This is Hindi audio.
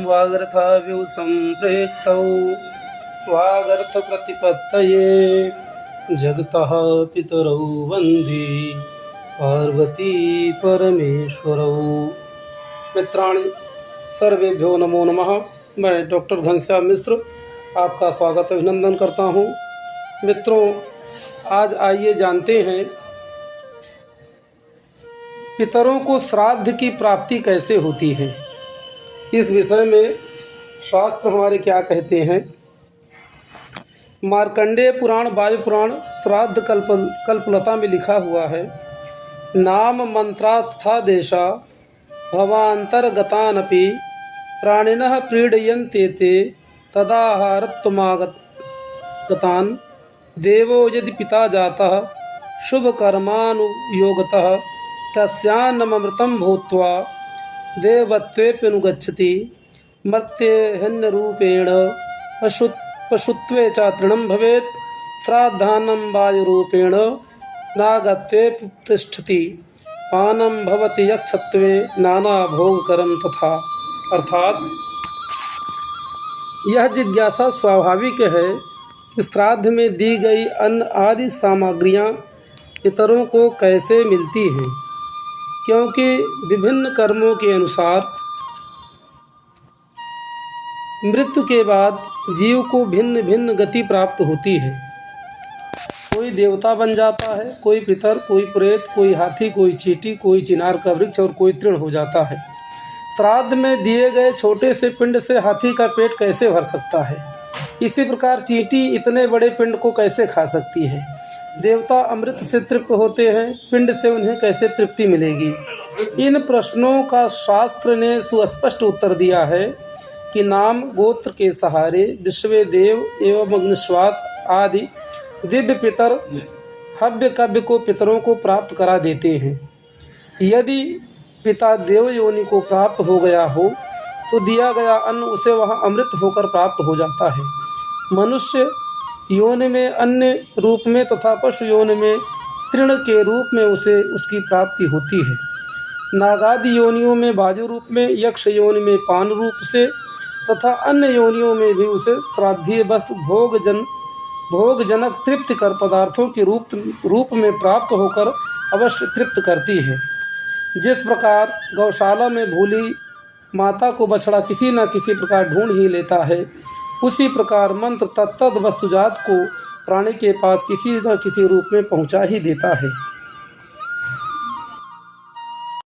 वागर्थाव्यौ सम्प्रेक्तौ वागर्थप्रतिपत्तये जगतः पितरौ वन्दे पार्वती परमेश्वरौ। मित्राणि सर्वेभ्यो नमो नमः। मैं डॉक्टर घनश्याम मिश्र आपका स्वागत अभिनंदन करता हूँ। मित्रों, आज आइए जानते हैं पितरों को श्राद्ध की प्राप्ति कैसे होती है। इस विषय में शास्त्र हमारे क्या कहते हैं। मार्कंडेय पुराण वायु पुराण श्राद्ध कल्पलता में लिखा हुआ है, नाम मंत्रार्थादेशा भवांतर्गतानपि प्राणिनः प्रीडयन्ते ते तदाहारत्वमागतान् देवो यदि पिता जातः शुभकर्मानुयोगतः तस्यान्नमृतं भूत्वा देवत्वेऽप्यनुगच्छति मर्त्येऽन्यरूपेण पशुत्वे च तृणं भवेत् श्राद्धान्नं वायुरूपेण नागत्वेऽप्युत्तिष्ठति पानं भवति यक्षत्वे नानाभोगकरं तथा। अर्थात यह जिज्ञासा स्वाभाविक है कि श्राद्ध में दी गई अन्न आदि सामग्रियां पितरों को कैसे मिलती हैं, क्योंकि विभिन्न कर्मों के अनुसार मृत्यु के बाद जीव को भिन्न भिन्न गति प्राप्त होती है। कोई देवता बन जाता है, कोई पितर, कोई प्रेत, कोई हाथी, कोई चींटी, कोई चिनार का वृक्ष और कोई तृण हो जाता है। श्राद्ध में दिए गए छोटे से पिंड से हाथी का पेट कैसे भर सकता है, इसी प्रकार चींटी इतने बड़े पिंड को कैसे खा सकती है। देवता अमृत से तृप्त होते हैं, पिंड से उन्हें कैसे तृप्ति मिलेगी। इन प्रश्नों का शास्त्र ने सुस्पष्ट उत्तर दिया है कि नाम गोत्र के सहारे विश्वदेव एवं अग्निस्वात आदि दिव्य पितर हव्य कव्य को पितरों को प्राप्त करा देते हैं। यदि पिता देव योनि को प्राप्त हो गया हो तो दिया गया अन्न उसे वहाँ अमृत होकर प्राप्त हो जाता है। मनुष्य योनि में अन्य रूप में तथा पशु योनि में तृण के रूप में उसे उसकी प्राप्ति होती है। नागादि योनियों में वायु रूप में, यक्ष योनि में पान रूप से तथा अन्य योनियों में भी उसे श्राद्धीय वस्तु भोगजनक तृप्तिकर पदार्थों के रूप में प्राप्त होकर अवश्य तृप्त करती है। जिस प्रकार गौशाला में भूली माता को बछड़ा किसी न किसी प्रकार ढूंढ ही लेता है, उसी प्रकार मंत्र तत्त वस्तुजात को प्राणी के पास किसी न किसी रूप में पहुंचा ही देता है।